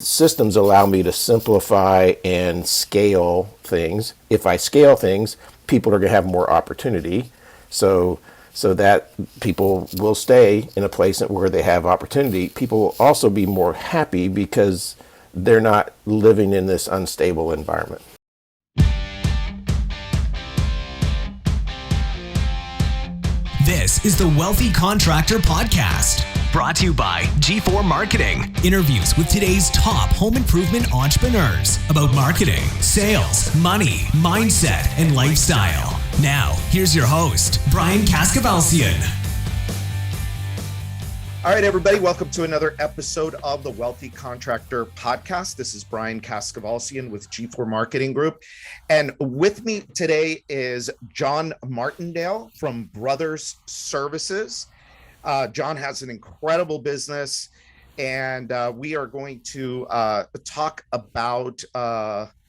Systems allow me to simplify and scale things. If I scale things, people are going to have more opportunity. So so that people will stay in a place where they have opportunity. People will also be more happy because they're not living in this unstable environment. This is the Wealthy Contractor Podcast, brought to you by G4 Marketing. Interviews with today's top home improvement entrepreneurs about marketing, sales, money, mindset, and lifestyle. Now, here's your host, Brian Kaskavalciyan. All right, everybody, welcome to another episode of the Wealthy Contractor Podcast. This is Brian Kaskavalciyan with G4 Marketing Group. And with me today is John Martindale from Brothers Services. John has an incredible business, and we are going to talk about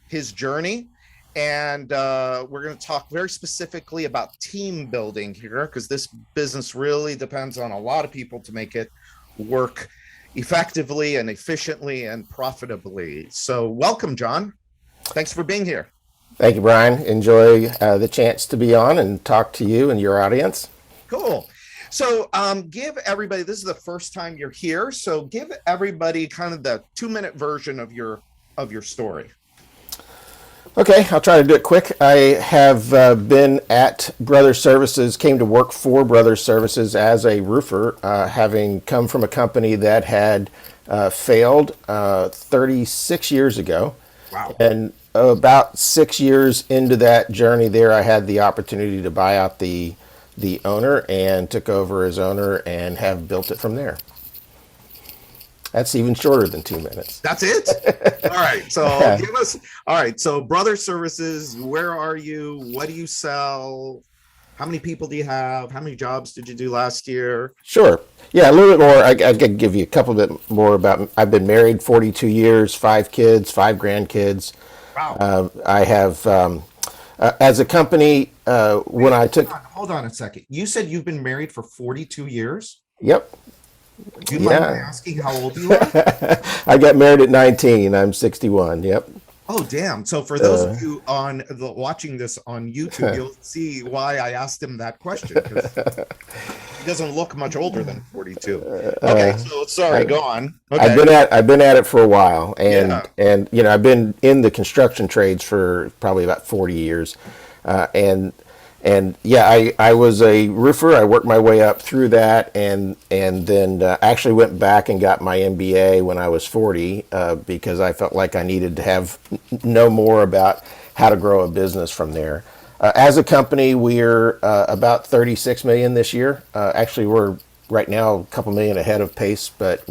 his journey. And we're going to talk very specifically about team building here, because this business really depends on a lot of people to make it work effectively and efficiently and profitably. So welcome, John. Thanks for being here. Thank you, Brian. Enjoy the chance to be on and talk to you and your audience. Cool. So give everybody, this is the first time you're here, so give everybody kind of the 2-minute version of your story. Okay, I'll try to do it quick. I have been at Brothers Services, came to work for Brothers Services as a roofer, having come from a company that had failed 36 years ago. Wow. And about 6 years into that journey there, I had the opportunity to buy out the owner and took over as owner and have built it from there. That's even shorter than 2 minutes. That's it? All right. So give us, all right. So Brother Services, where are you? What do you sell? How many people do you have? How many jobs did you do last year? Sure. Yeah, a little bit more. I could give you a couple bit more about, I've been married 42 years, 5 kids, 5 grandkids. Wow. I have, as a company, when I took... Hold on a second. You said you've been married for 42 years? Yep. Do you mind me asking how old you are? I got married at 19. I'm 61. Yep. Oh, damn. So for those of you watching this on YouTube, you'll see why I asked him that question, because he doesn't look much older than 42. Okay, so sorry, go on. Okay. I've been at it for a while, and you know, I've been in the construction trades for probably about 40 years, and yeah, I was a roofer. I worked my way up through that, and then actually went back and got my MBA when I was 40 because I felt like I needed to know more about how to grow a business from there. As a company, we're about 36 million this year. Actually, we're right now a couple million ahead of pace, but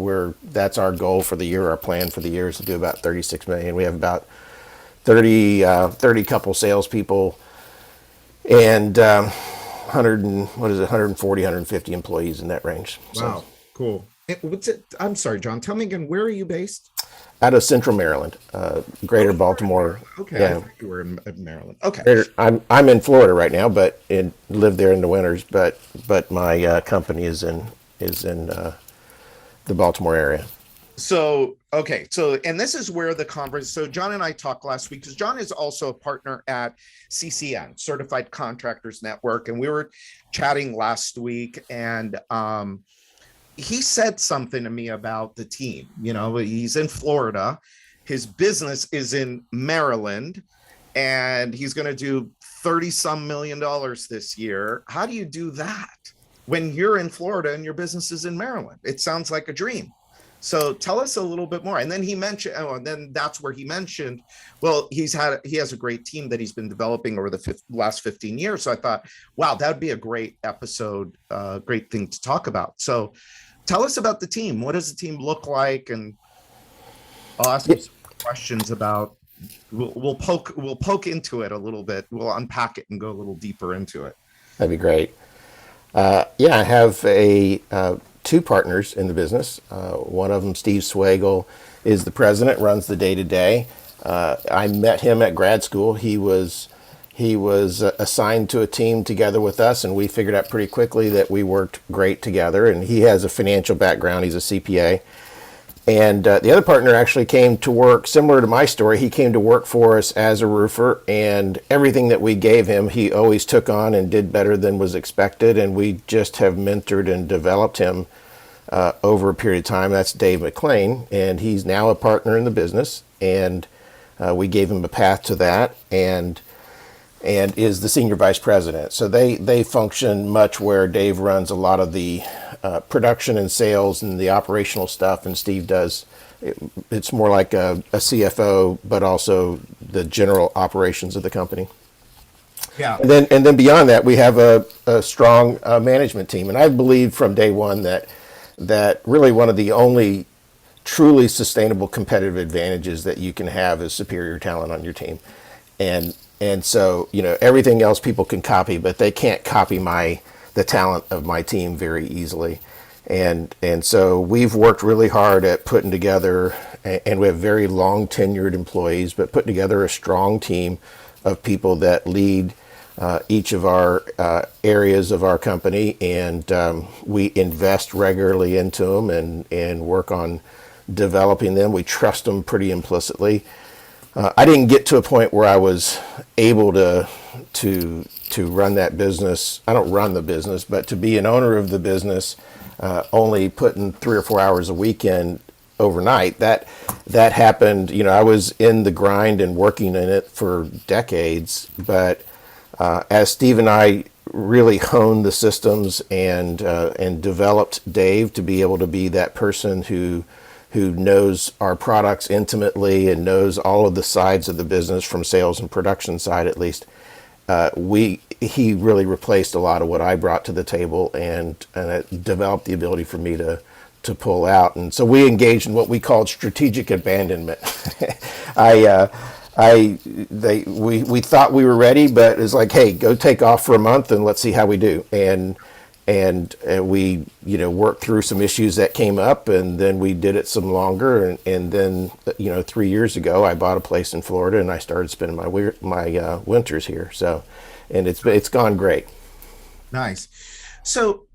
that's our goal for the year. Our plan for the year is to do about 36 million. We have about 30 couple salespeople. And 140, 150 employees in that range. Wow, cool. What's it? I'm sorry, John. Tell me again, where are you based? Out of Central Maryland, Greater Baltimore. Okay, yeah. I thought you were in Maryland. Okay. I'm in Florida right now, but live there in the winters. But my company is in the Baltimore area. So, okay. So, and this is where the conference, so John and I talked last week, because John is also a partner at CCN, Certified Contractors Network. And we were chatting last week, and he said something to me about the team. You know, he's in Florida, his business is in Maryland, and he's going to do 30-some million this year. How do you do that when you're in Florida and your business is in Maryland? It sounds like a dream. So tell us a little bit more. And then he mentioned, and then that's where he mentioned, well, he has a great team that he's been developing over the last 15 years. So I thought, wow, that would be a great episode, great thing to talk about. So tell us about the team. What does the team look like? And I'll ask you some questions about, we'll poke into it a little bit. We'll unpack it and go a little deeper into it. That'd be great. I have 2 partners in the business. One of them, Steve Swagel, is the president, runs the day-to-day. I met him at grad school. He was assigned to a team together with us, and we figured out pretty quickly that we worked great together. And he has a financial background. He's a CPA. And the other partner actually came to work, similar to my story. He came to work for us as a roofer, and everything that we gave him, he always took on and did better than was expected. And we just have mentored and developed him over a period of time. That's Dave McLean, and he's now a partner in the business. And we gave him a path to that, and is the senior vice president. So they function much where Dave runs a lot of the production and sales and the operational stuff, and Steve does. It's more like a CFO, but also the general operations of the company. Yeah. And then beyond that, we have a strong management team, and I believe from day one that really one of the only truly sustainable competitive advantages that you can have is superior talent on your team. And so, everything else people can copy, but they can't copy the talent of my team very easily. And so we've worked really hard at putting together, and we have very long tenured employees, but putting together a strong team of people that lead each of our areas of our company. And we invest regularly into them and work on developing them. We trust them pretty implicitly. I didn't get to a point where I was able to run that business. I don't run the business, but to be an owner of the business, only putting 3 or 4 hours a week in overnight. That happened. I was in the grind and working in it for decades. But as Steve and I really honed the systems and developed Dave to be able to be that person who knows our products intimately and knows all of the sides of the business from sales and production side, at least, he really replaced a lot of what I brought to the table, and it developed the ability for me to pull out. And so we engaged in what we called strategic abandonment. We thought we were ready, but it's like, hey, go take off for a month and let's see how we do. And we worked through some issues that came up, and then we did it some longer, and then 3 years ago I bought a place in Florida and I started spending my winters here. So, and it's gone great. Nice. So,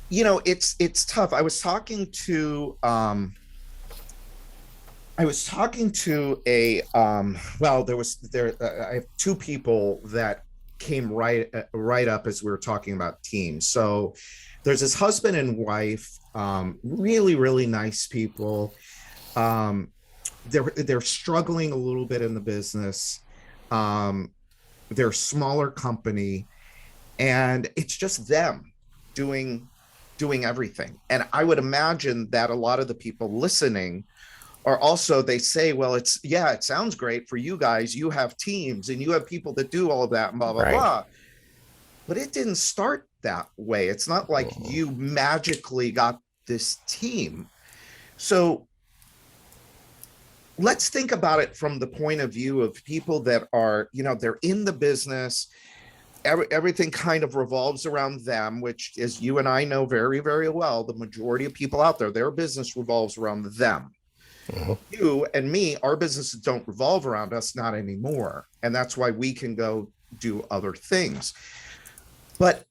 it's tough. I was talking to I have two people that came right up as we were talking about teams. So there's this husband and wife, really, really nice people. They're struggling a little bit in the business. They're a smaller company, and it's just them doing everything. And I would imagine that a lot of the people listening are also, they say, well, it sounds great for you guys. You have teams and you have people that do all of that and blah, blah, blah. But it didn't start that way. It's not like you magically got this team. So let's think about it from the point of view of people that are, they're in the business. Everything kind of revolves around them, which, as you and I know very, very well, the majority of people out there, their business revolves around them. Mm-hmm. You and me, our businesses don't revolve around us, not anymore. And that's why we can go do other things. But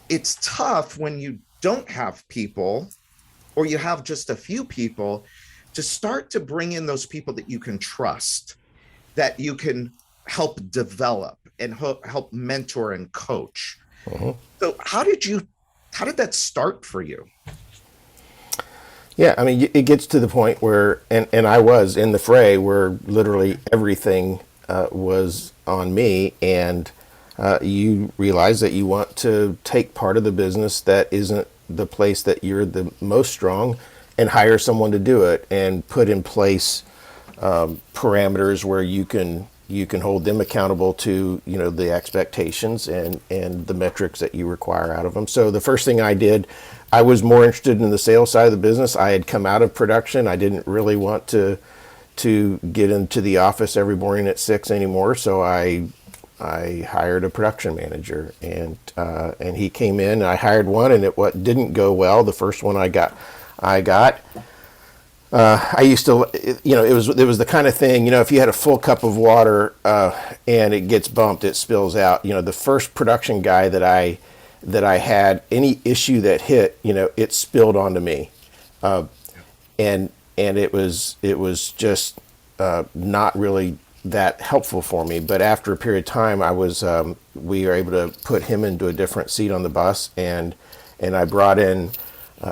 it's tough when you don't have people, or you have just a few people, to start to bring in those people that you can trust, that you can help develop and help mentor and coach. Mm-hmm. So how did that start for you? Yeah, I mean, it gets to the point where, and I was in the fray where literally everything was on me, and you realize that you want to take part of the business that isn't the place that you're the most strong and hire someone to do it, and put in place parameters where you can hold them accountable to, the expectations and the metrics that you require out of them. So the first thing I did, I was more interested in the sales side of the business. I had come out of production. I didn't really want to get into the office every morning at 6 anymore. So I hired a production manager, and he came in. I hired one, and it didn't go well. The first one I got. I used to, it was the kind of thing, if you had a full cup of water and it gets bumped, it spills out. The first production guy that I had, any issue that hit, it spilled onto me. And it was just not really that helpful for me. But after a period of time, we were able to put him into a different seat on the bus, and I brought in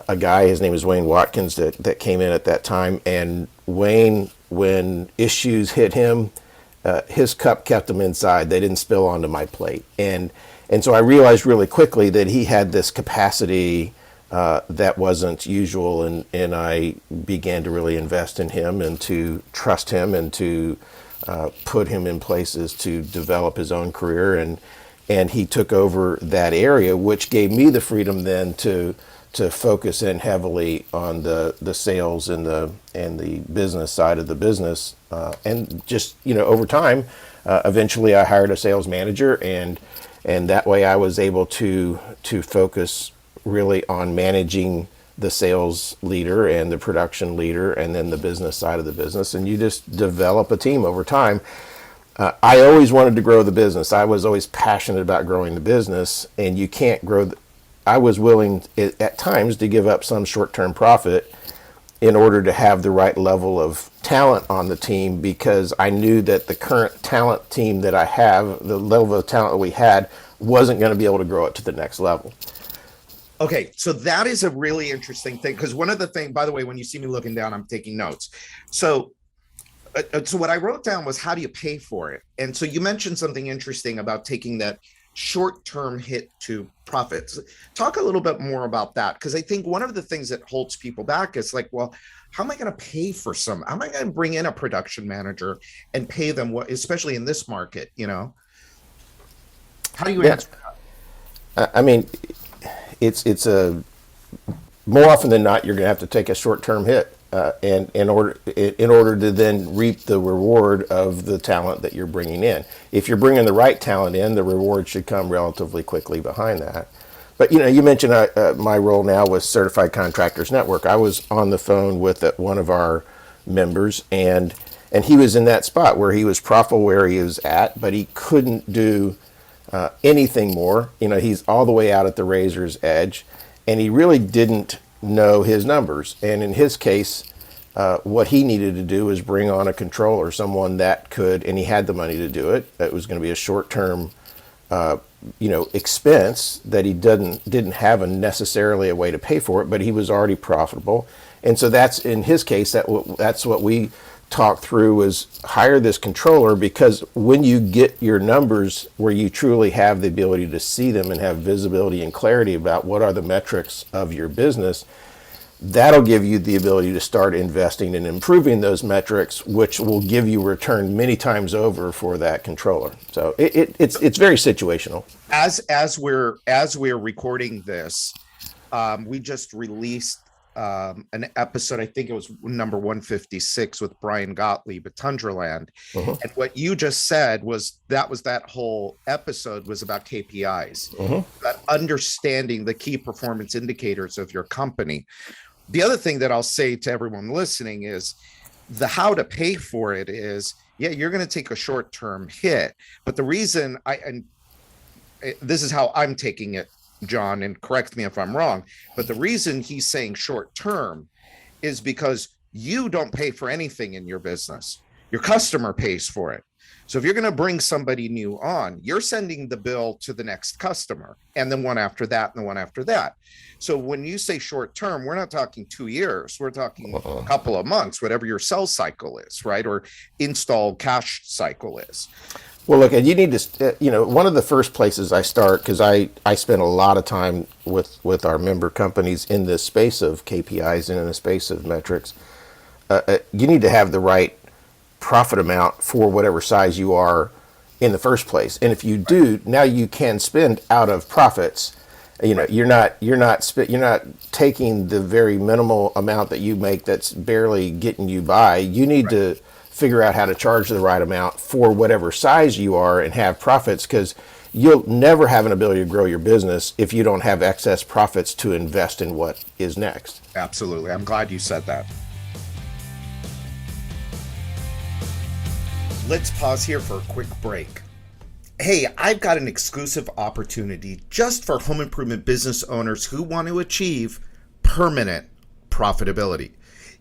a guy. His name is Wayne Watkins that came in at that time. And Wayne, when issues hit him, his cup kept him inside. They didn't spill onto my plate, and so I realized really quickly that he had this capacity that wasn't usual, and I began to really invest in him and to trust him and to put him in places to develop his own career, and he took over that area, which gave me the freedom then to focus in heavily on the sales and the business side of the business, and just over time, eventually I hired a sales manager, and that way I was able to focus really on managing the sales leader and the production leader and then the business side of the business. And you just develop a team over time. I always wanted to grow the business. I was always passionate about growing the business, and you can't grow. I was willing at times to give up some short-term profit in order to have the right level of talent on the team, because I knew that the current talent team that I have, the level of talent that we had, wasn't going to be able to grow it to the next level. Okay, so that is a really interesting thing, because one of the things, by the way, when you see me looking down, I'm taking notes. So what I wrote down was, how do you pay for it? And so you mentioned something interesting about taking that short-term hit to profits. Talk a little bit more about that, because I think one of the things that holds people back is like, well, how am I going to pay for some? How am I going to bring in a production manager and pay them what, especially in this market, How do you answer that? I mean, it's a more often than not, you're going to have to take a short-term hit, and in order to then reap the reward of the talent that you're bringing in. If you're bringing the right talent in, the reward should come relatively quickly behind that. But you mentioned my role now with Certified Contractors Network. I was on the phone with one of our members, and he was in that spot where he was profitable where he was at, but he couldn't do anything more. He's all the way out at the razor's edge, and he really didn't know his numbers. And in his case, what he needed to do was bring on a controller, someone that could, and he had the money to do it. It was going to be a short-term, expense that he didn't have necessarily a way to pay for it, but he was already profitable. And so that's, in his case, that's what we talked through, was hire this controller, because when you get your numbers where you truly have the ability to see them and have visibility and clarity about what are the metrics of your business, that'll give you the ability to start investing and improving those metrics, which will give you return many times over for that controller. So it's very situational. As we're recording this, we just released an episode, I think it was number 156, with Brian Gottlieb at Tundraland. Uh-huh. And what you just said was that whole episode was about KPIs, about understanding the key performance indicators of your company. The other thing that I'll say to everyone listening is the how to pay for it is, you're going to take a short-term hit. But the reason this is how I'm taking it, John, and correct me if I'm wrong, but the reason he's saying short-term is because you don't pay for anything in your business. Your customer pays for it. So if you're going to bring somebody new on, you're sending the bill to the next customer, and then one after that, and the one after that. So when you say short term, we're not talking 2 years. We're talking a couple of months, whatever your sell cycle is, right? Or install cash cycle is. Well, look, and you need to, one of the first places I start, because I spend a lot of time with our member companies in this space of KPIs and in the space of metrics. You need to have the right profit amount for whatever size you are in the first place. And if you do, now you can spend out of profits. You're not taking the very minimal amount that you make that's barely getting you by. You need to figure out how to charge the right amount for whatever size you are and have profits, because you'll never have an ability to grow your business if you don't have excess profits to invest in what is next. Absolutely. I'm glad you said that. Let's pause here for a quick break. Hey, I've got an exclusive opportunity just for home improvement business owners who want to achieve permanent profitability.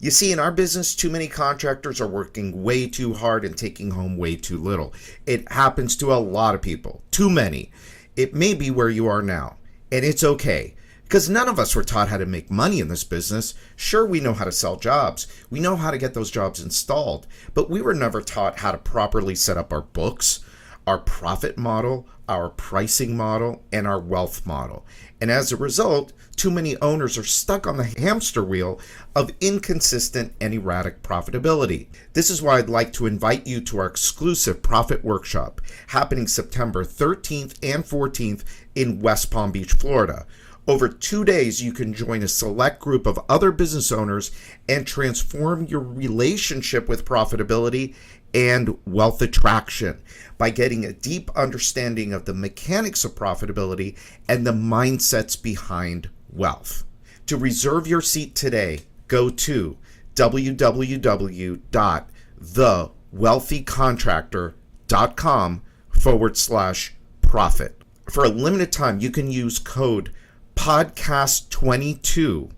You see, in our business, too many contractors are working way too hard and taking home way too little. It happens to a lot of people, too many. It may be where you are now, and it's okay. Because none of us were taught how to make money in this business. Sure, we know how to sell jobs. We know how to get those jobs installed. But we were never taught how to properly set up our books, our profit model, our pricing model, and our wealth model. And as a result, too many owners are stuck on the hamster wheel of inconsistent and erratic profitability. This is why I'd like to invite you to our exclusive profit workshop happening September 13th and 14th in West Palm Beach, Florida. Over 2 days, you can join a select group of other business owners and transform your relationship with profitability and wealth attraction by getting a deep understanding of the mechanics of profitability and the mindsets behind wealth. To reserve your seat today, go to www.thewealthycontractor.com/profit. For a limited time, you can use code podcast22,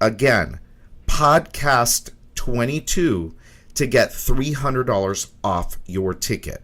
again, podcast22, to get $300 off your ticket.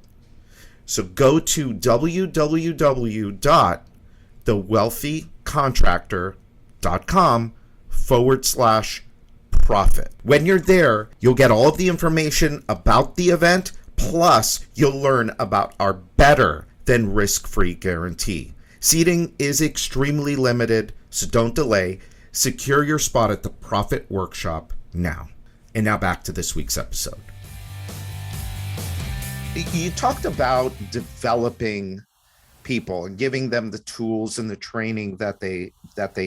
So go to www.thewealthycontractor.com/profit. When you're there, you'll get all of the information about the event, plus you'll learn about our better than risk-free guarantee. Seating is extremely limited, so don't delay. Secure your spot at the Profit Workshop now. And now back to this week's episode. You talked about developing people and giving them the tools and the training that they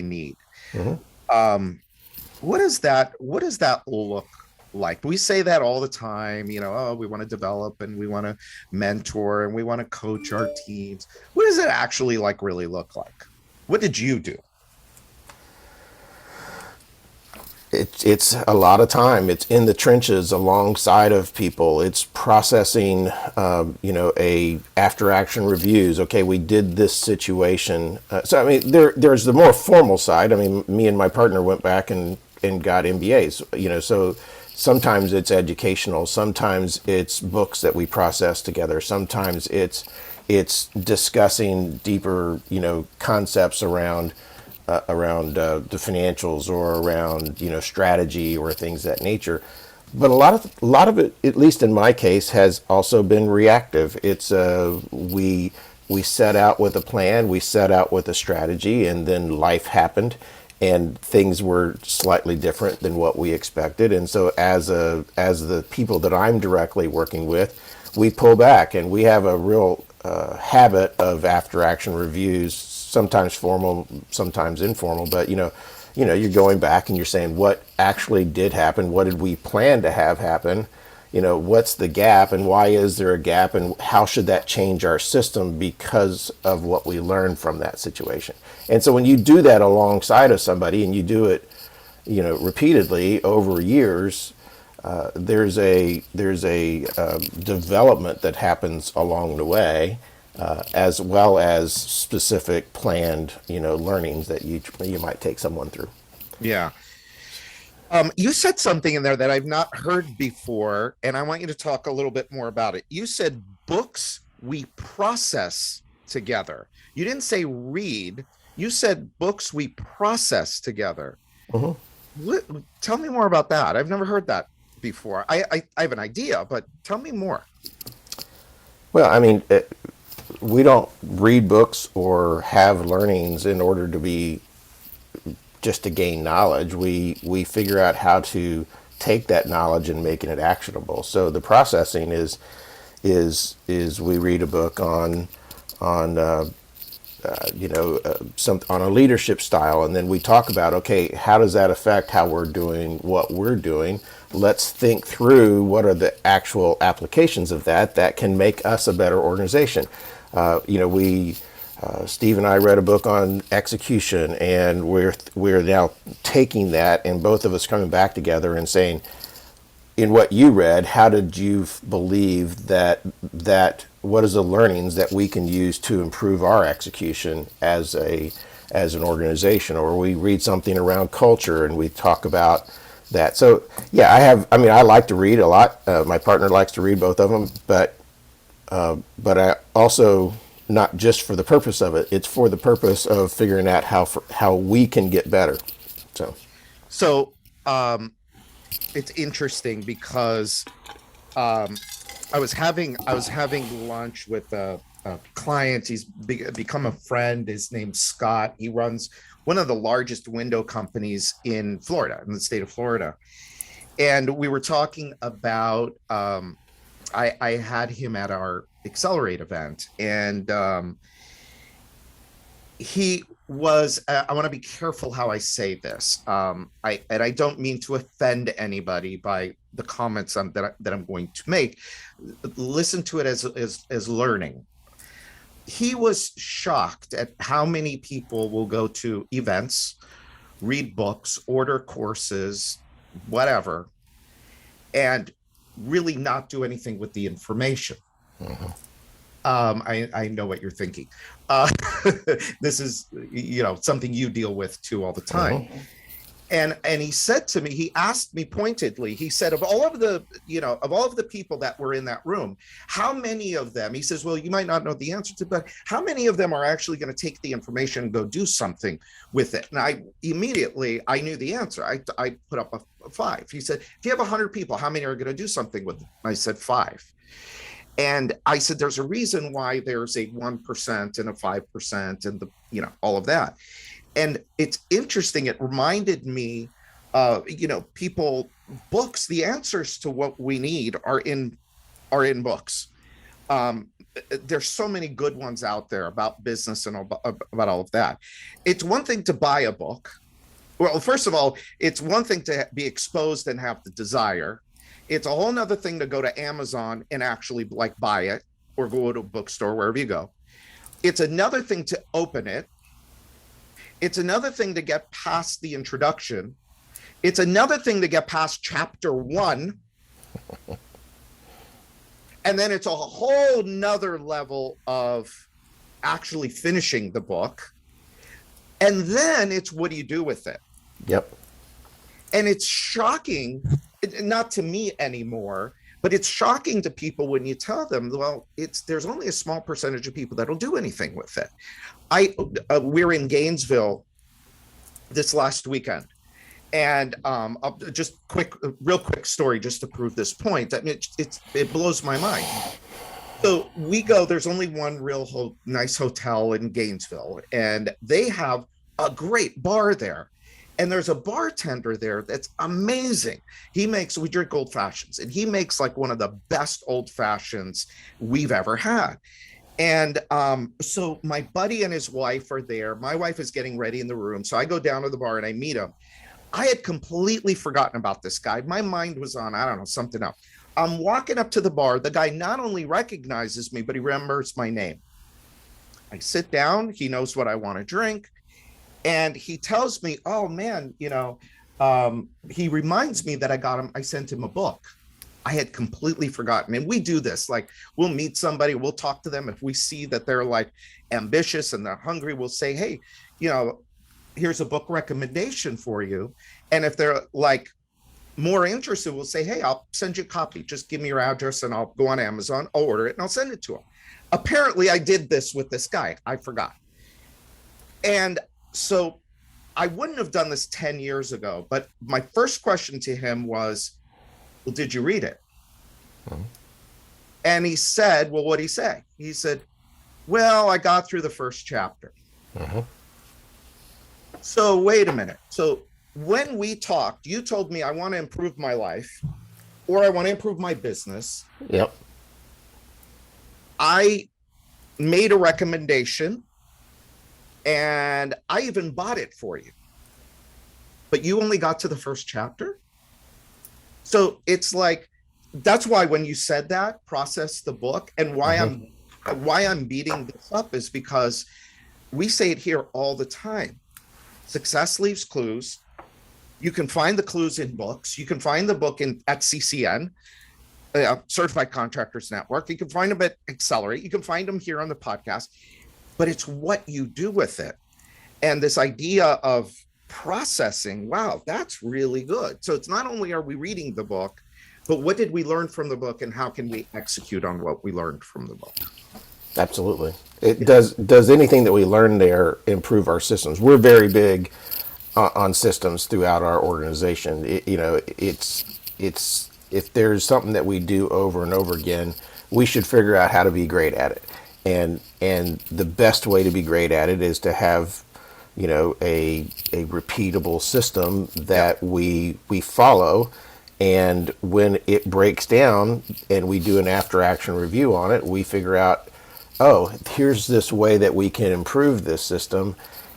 need. Mm-hmm. What does that look like? We say that all the time, we want to develop and we want to mentor and we want to coach our teams. What does it actually really look like? What did you do? It's a lot of time. It's in the trenches alongside of people. It's processing, a after action reviews. Okay, we did this situation. There's the more formal side. Me and my partner went back and got MBAs. So sometimes it's educational. Sometimes it's books that we process together. Sometimes it's discussing deeper, concepts around the financials or around strategy or things of that nature. But a lot of it, at least in my case, has also been reactive. It's we set out with a plan, we set out with a strategy, and then life happened and things were slightly different than what we expected. And so as the people that I'm directly working with, we pull back and we have a real habit of after action reviews, sometimes formal, sometimes informal, but you're going back and you're saying what actually did happen, what did we plan to have happen, what's the gap and why is there a gap and how should that change our system because of what we learned from that situation. And so when you do that alongside of somebody and you do it repeatedly over years, there's a development that happens along the way, as well as specific planned, learnings that you might take someone through. Yeah. You said something in there that I've not heard before, and I want you to talk a little bit more about it. You said books we process together. You didn't say read. You said books we process together. Mm-hmm. Tell me more about that. I've never heard that before. I have an idea, but tell me more. Well, we don't read books or have learnings in order to be just to gain knowledge. We figure out how to take that knowledge and making it actionable. So the processing is we read a book on a leadership style, and then we talk about, okay, how does that affect how we're doing what we're doing? Let's think through what are the actual applications of that can make us a better organization. Steve and I read a book on execution, and we're now taking that and both of us coming back together and saying, in what you read, how did you believe that what is the learnings that we can use to improve our execution as an organization? Or we read something around culture and we talk about that. So yeah, I like to read a lot. My partner likes to read, both of them, but I also, not just for the purpose of it, it's for the purpose of figuring out how we can get better. So So it's interesting because I was having lunch with a client. He's become a friend. His name's Scott. He runs one of the largest window companies in Florida, in the state of Florida. And we were talking about I had him at our Accelerate event, and he was I want to be careful how I say this. I don't mean to offend anybody by the comments that I'm going to make. Listen to it as learning. He was shocked at how many people will go to events, read books, order courses, whatever, and really not do anything with the information. mhm. I know what you're thinking. This is, something you deal with too all the time. Mhm. And he said to me, he asked me pointedly, he said, of all of the people that were in that room, how many of them, he says, well, you might not know the answer to, but how many of them are actually going to take the information and go do something with it? And I knew the answer. I put up a 5. He said, if you have 100 people, how many are going to do something with it? I said 5. And I said, there's a reason why there's a 1% and a 5% and all of that. And it's interesting. It reminded me, books, the answers to what we need are in books. There's so many good ones out there about business and about all of that. It's one thing to buy a book. Well, first of all, it's one thing to be exposed and have the desire. It's a whole nother thing to go to Amazon and actually buy it, or go to a bookstore, wherever you go. It's another thing to open it. It's another thing to get past the introduction. It's another thing to get past chapter 1. And then it's a whole nother level of actually finishing the book. And then it's, what do you do with it? Yep. And it's shocking, not to me anymore, but it's shocking to people when you tell them, well, there's only a small percentage of people that'll do anything with it. We're in Gainesville this last weekend, and just real quick story just to prove this point. I mean, it blows my mind. So we go. There's only one real nice hotel in Gainesville, and they have a great bar there. And there's a bartender there that's amazing. We drink old fashions, and he makes one of the best old fashions we've ever had. And so my buddy and his wife are there. My wife is getting ready in the room. So I go down to the bar and I meet him. I had completely forgotten about this guy. My mind was on, I don't know, something else. I'm walking up to the bar. The guy not only recognizes me, but he remembers my name. I sit down. He knows what I want to drink. And he tells me, oh man, he reminds me that I sent him a book. I had completely forgotten. And we do this, we'll meet somebody, we'll talk to them. If we see that they're ambitious and they're hungry, we'll say, hey, here's a book recommendation for you. And if they're more interested, we'll say, hey, I'll send you a copy. Just give me your address and I'll go on Amazon, I'll order it and I'll send it to him. Apparently I did this with this guy. I forgot. And so I wouldn't have done this 10 years ago, but my first question to him was, well, did you read it? Mm-hmm. And he said, well, what'd he say? He said, well, I got through the first chapter. Mm-hmm. So wait a minute. So when we talked, you told me I want to improve my life, or I want to improve my business. Yep. I made a recommendation, and I even bought it for you. But you only got to the first chapter? So it's that's why when you said that, process the book, and why I'm beating this up is because we say it here all the time. Success leaves clues. You can find the clues in books. You can find the book at CCN, Certified Contractors Network. You can find them at Accelerate. You can find them here on the podcast. But it's what you do with it. And this idea of processing. Wow, that's really good. So it's not only are we reading the book, but what did we learn from the book, and how can we execute on what we learned from the book? Absolutely. It does anything that we learn there improve our systems? We're very big on systems throughout our organization. It's if there's something that we do over and over again, we should figure out how to be great at it. And the best way to be great at it is to have, a repeatable system that we follow. And when it breaks down and we do an after action review on it, we figure out, oh, here's this way that we can improve this system.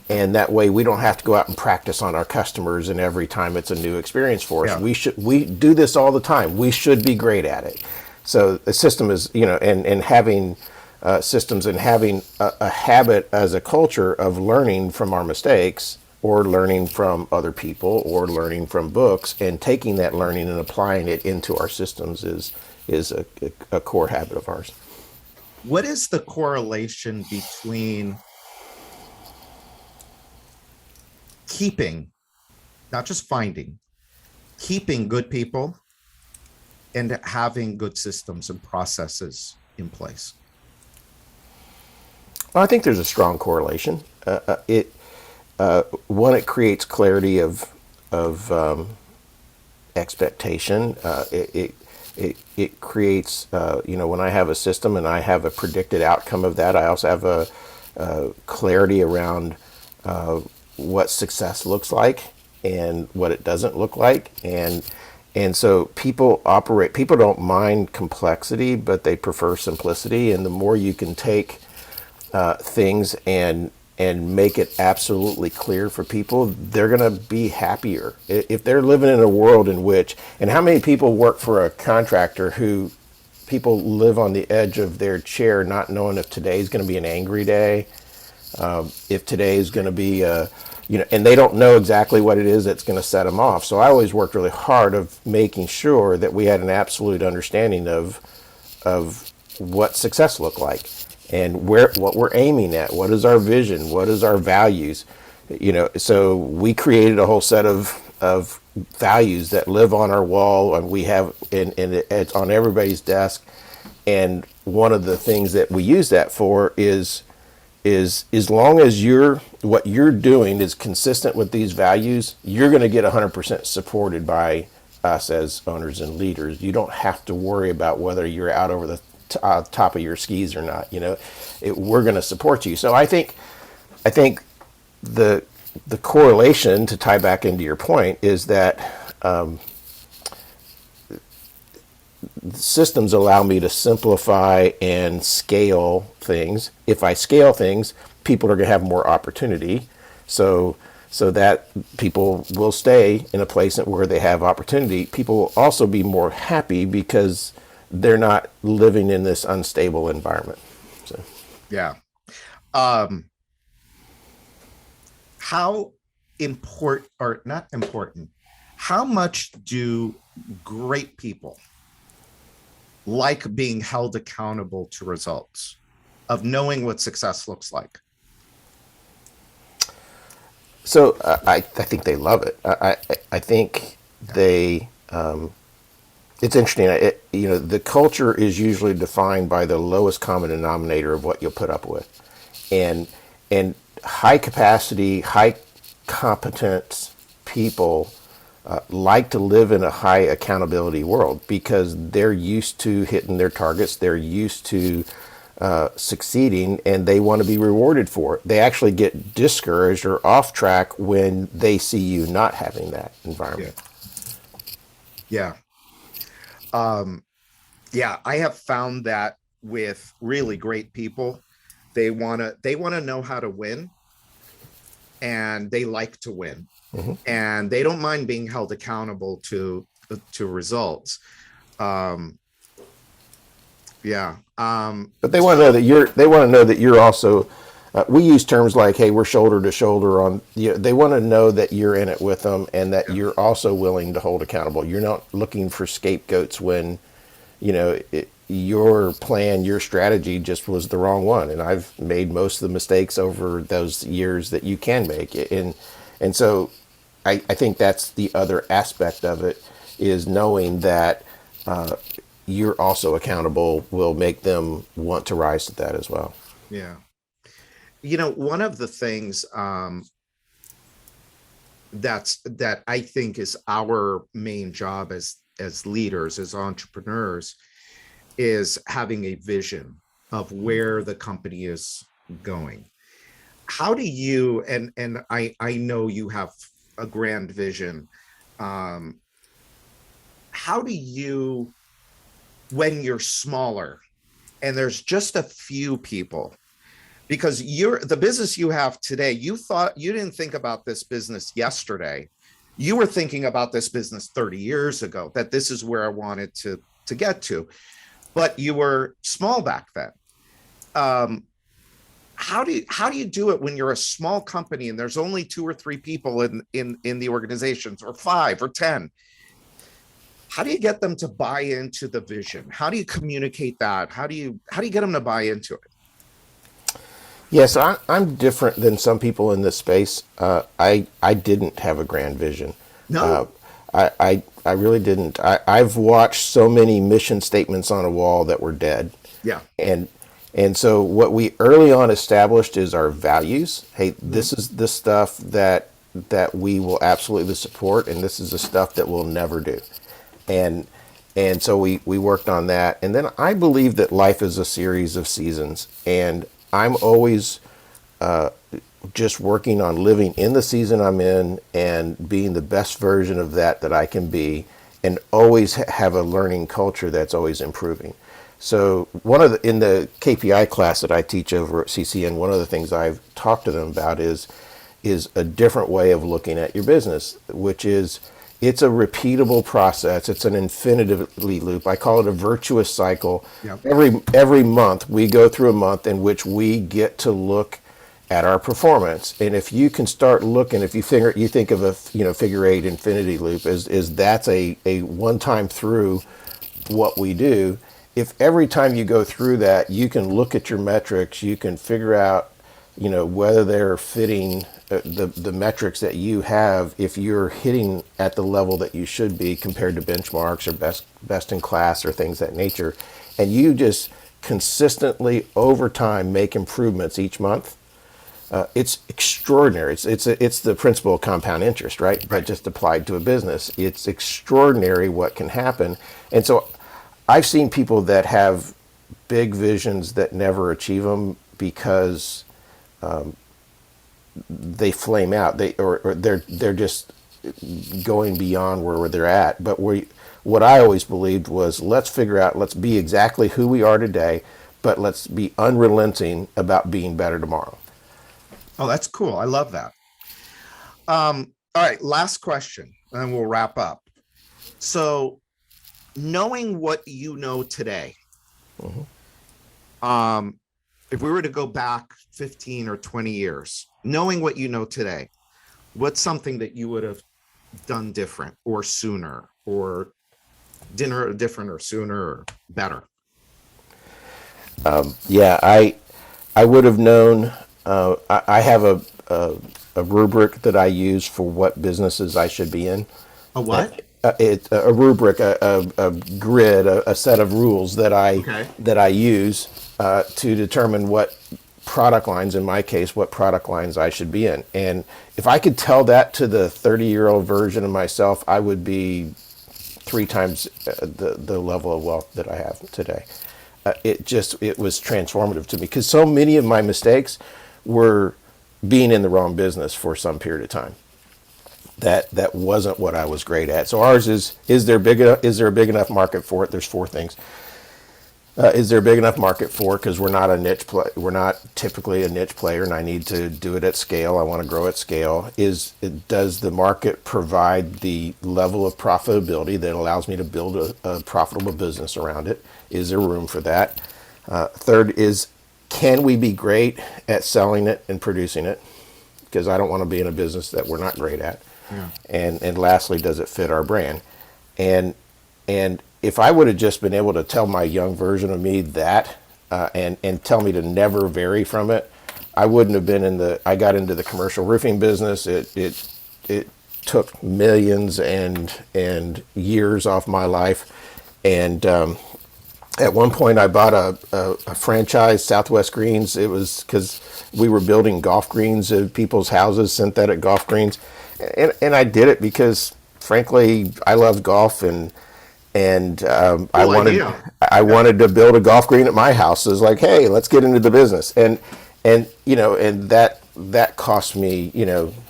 And that way we don't have to go out and practice on our customers and every time it's a new experience for us. Yeah. We do this all the time. We should be great at it. So the system is, and having systems and having a habit as a culture of learning from our mistakes, or learning from other people, or learning from books, and taking that learning and applying it into our systems is a core habit of ours. What is the correlation between keeping, not just finding, keeping good people and having good systems and processes in place? Well, I think there's a strong correlation. It creates clarity of expectation. It creates, when I have a system and I have a predicted outcome of that, I also have a clarity around what success looks like and what it doesn't look like. And so people don't mind complexity, but they prefer simplicity. And the more you can take things and make it absolutely clear for people, they're going to be happier. If they're living in a world in which, and how many people work for a contractor who people live on the edge of their chair not knowing if today's going to be an angry day, if today's going to be and they don't know exactly what it is that's going to set them off. So I always worked really hard of making sure that we had an absolute understanding of what success looked like, and what we're aiming at, what is our vision, what is our values. So we created a whole set of values that live on our wall, and we have it's on everybody's desk. And one of the things that we use that for is as long as what you're doing is consistent with these values, you're going to get 100% supported by us as owners and leaders. You don't have to worry about whether you're out over the top of your skis or not. We're going to support you. So I think the correlation, to tie back into your point, is that systems allow me to simplify and scale things. If I scale things, people are going to have more opportunity. So that people will stay in a place where they have opportunity. People will also be more happy because they're not living in this unstable environment. So, yeah. How important, or not important, how much do great people like being held accountable to results, of knowing what success looks like? So I think they love it. I think they. It's interesting. The culture is usually defined by the lowest common denominator of what you'll put up with, and high capacity, high competence people like to live in a high accountability world because they're used to hitting their targets. They're used to succeeding, and they want to be rewarded for it. They actually get discouraged or off track when they see you not having that environment. Yeah. I have found that with really great people, they want to know how to win, and they like to win. Mm-hmm. And they don't mind being held accountable to results. But they want to know that you're also, we use terms like, hey, we're shoulder to shoulder on, they want to know that you're in it with them, and that you're also willing to hold accountable. You're not looking for scapegoats when, your plan, your strategy just was the wrong one. And I've made most of the mistakes over those years that you can make. And so I think that's the other aspect of it, is knowing that you're also accountable will make them want to rise to that as well. Yeah. You know, one of the things that I think is our main job as leaders, as entrepreneurs, is having a vision of where the company is going. How do you, and I know you have a grand vision. Um, how do you, when you're smaller and there's just a few people, because you're the business you have today, you didn't think about this business yesterday. You were thinking about this business 30 years ago, that this is where I wanted to get to, but you were small back then. Um, how do you do it when you're a small company and there's only 2 or 3 people in the organizations, or 5 or 10? How do you get them to buy into the vision? How do you communicate that? How do you get them to buy into it? Yes, I'm different than some people in this space. I didn't have a grand vision. Uh, No. I really didn't. I've watched so many mission statements on a wall that were dead. Yeah. And so what we early on established is our values. Hey, this is the stuff that we will absolutely support, and this is the stuff that we'll never do. And and so we worked on that. And then I believe that life is a series of seasons, and I'm always just working on living in the season I'm in and being the best version of that I can be, and always have a learning culture that's always improving. So in the KPI class that I teach over at CCN, one of the things I've talked to them about is a different way of looking at your business, which is it's a repeatable process. It's an infinity loop. I call it a virtuous cycle. Yep. Every month we go through a month in which we get to look at our performance. And if you can start looking, if you think of a figure eight infinity loop as that's a one time through what we do. If every time you go through that, you can look at your metrics, you can figure out, whether they're fitting the metrics that you have, if you're hitting at the level that you should be compared to benchmarks or best in class or things of that nature, and you just consistently over time make improvements each month. It's extraordinary. It's the principle of compound interest, right? But just applied to a business. It's extraordinary what can happen. And so I've seen people that have big visions that never achieve them because they flame out. They're just going beyond where they're at. But what I always believed was, let's be exactly who we are today, but let's be unrelenting about being better tomorrow. Oh, that's cool. I love that. All right, last question, and we'll wrap up. So, knowing what you know today, if we were to go back 15 or 20 years, knowing what you know today, what's something that you would have done different or sooner, or different or sooner or better? Yeah, I would have known. I have a rubric that I use for what businesses I should be in. A what? It's a rubric, a grid, a set of rules that I use to determine what product lines, in my case, what product lines I should be in. And if I could tell that to the 30-year-old version of myself, I would be 3 times the level of wealth that I have today. It was transformative to me, because so many of my mistakes were being in the wrong business for some period of time. That wasn't what I was great at. So ours is there a big enough market for it? There's 4 things. Is there a big enough market for it? Because we're not typically a niche player, and I need to do it at scale. I want to grow at scale. Does the market provide the level of profitability that allows me to build a profitable business around it? Is there room for that? Third is, can we be great at selling it and producing it? Because I don't want to be in a business that we're not great at. Yeah. And lastly, does it fit our brand? And if I would have just been able to tell my young version of me that, and tell me to never vary from it, I wouldn't have been I got into the commercial roofing business. It took millions and years off my life. And at one point, I bought a franchise, Southwest Greens. It was because we were building golf greens at people's houses, synthetic golf greens, and I did it because, frankly, I love golf and I wanted to build a golf green at my house. So it was like, hey, let's get into the business, and that cost me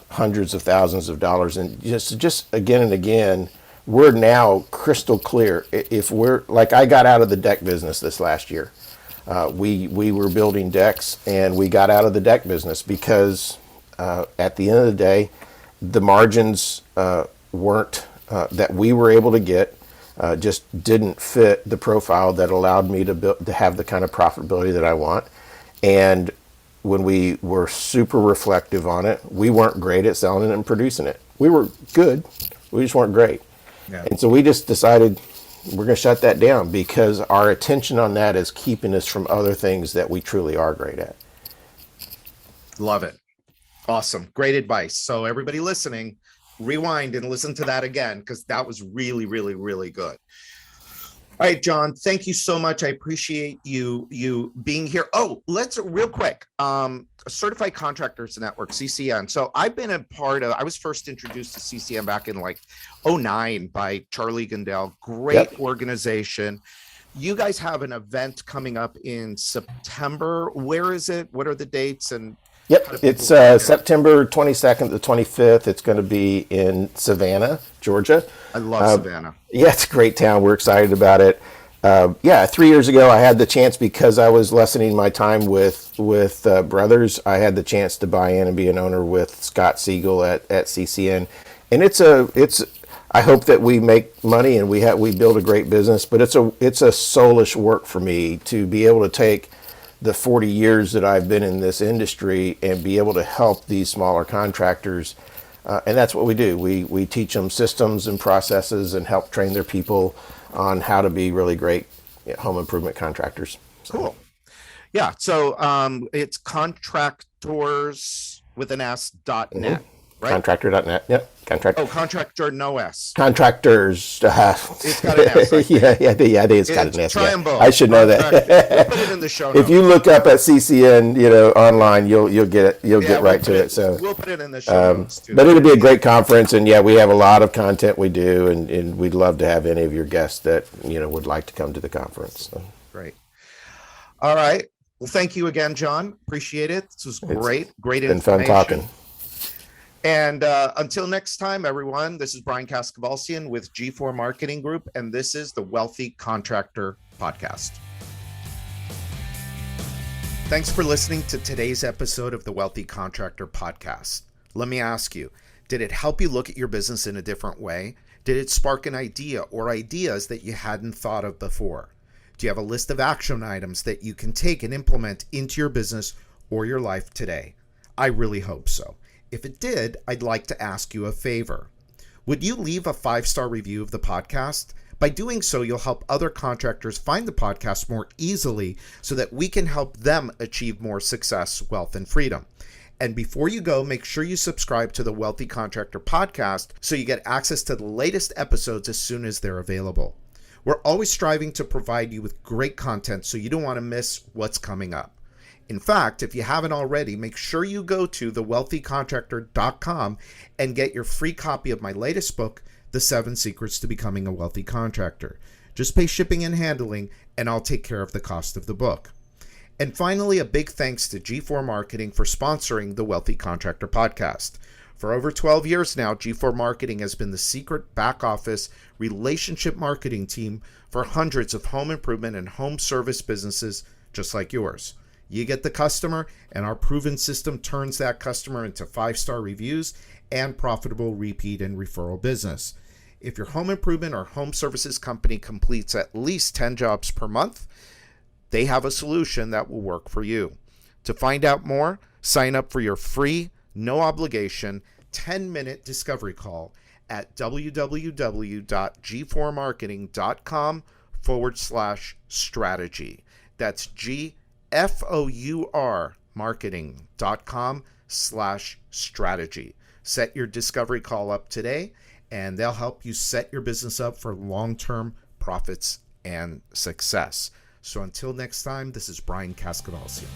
hundreds of thousands of dollars, and just again and again. We're now crystal clear. If we're like, I got out of the deck business this last year. We were building decks, and we got out of the deck business because at the end of the day, the margins weren't that we were able to get just didn't fit the profile that allowed me to have the kind of profitability that I want. And when we were super reflective on it, we weren't great at selling it and producing it. We were good, we just weren't great. Yeah. And so we just decided we're going to shut that down because our attention on that is keeping us from other things that we truly are great at. Love it. Awesome. Great advice. So everybody listening, rewind and listen to that again, because that was really, really, really good. All right, John, thank you so much. I appreciate you being here. Oh, let's real quick. Certified Contractors Network, CCN. So I've been a part of, I was first introduced to CCN back in like 2009 by Charlie Gundel. Great organization. You guys have an event coming up in September. Where is it? What are the dates? And it's September 22nd to 25th. It's going to be in Savannah, Georgia. I love Savannah. Yeah, it's a great town. We're excited about it. 3 years ago, I had the chance, because I was lessening my time with Brothers. I had the chance to buy in and be an owner with Scott Siegel at CCN, and it's I hope that we make money and we build a great business. But it's a soulish work for me to be able to take the 40 years that I've been in this industry and be able to help these smaller contractors. And that's what we do. We teach them systems and processes and help train their people on how to be really great home improvement contractors. Cool. Yeah. So it's contractors with an S.net, right? Contractor.net. Yep. Oh, contractor, no S. Contractors. It's got an S. I think it's got an S. Yeah. I should know that. We'll put it in the show notes. If you look up at CCN, online, you'll get it. You'll get right to it. So we'll put it in the show notes too. But it'll be a great conference, and we have a lot of content we do, and we'd love to have any of your guests that would like to come to the conference. So. Great. All right. Well, thank you again, John. Appreciate it. This was great. Great information. Been fun talking. And until next time, everyone, this is Brian Kaskavalsian with G4 Marketing Group, and this is the Wealthy Contractor Podcast. Thanks for listening to today's episode of the Wealthy Contractor Podcast. Let me ask you, did it help you look at your business in a different way? Did it spark an idea or ideas that you hadn't thought of before? Do you have a list of action items that you can take and implement into your business or your life today? I really hope so. If it did, I'd like to ask you a favor. Would you leave a 5-star review of the podcast? By doing so, you'll help other contractors find the podcast more easily so that we can help them achieve more success, wealth, and freedom. And before you go, make sure you subscribe to the Wealthy Contractor Podcast so you get access to the latest episodes as soon as they're available. We're always striving to provide you with great content, so you don't want to miss what's coming up. In fact, if you haven't already, make sure you go to thewealthycontractor.com and get your free copy of my latest book, The 7 Secrets to Becoming a Wealthy Contractor. Just pay shipping and handling, and I'll take care of the cost of the book. And finally, a big thanks to G4 Marketing for sponsoring the Wealthy Contractor Podcast. For over 12 years now, G4 Marketing has been the secret back office relationship marketing team for hundreds of home improvement and home service businesses just like yours. You get the customer, and our proven system turns that customer into 5-star reviews and profitable repeat and referral business. If your home improvement or home services company completes at least 10 jobs per month, they have a solution that will work for you. To find out more, sign up for your free, no obligation, 10-minute discovery call at www.gfourmarketing.com/strategy. That's GFOUR marketing.com/strategy. Set your discovery call up today, and they'll help you set your business up for long-term profits and success. So until next time, this is Brian Cascadalcio.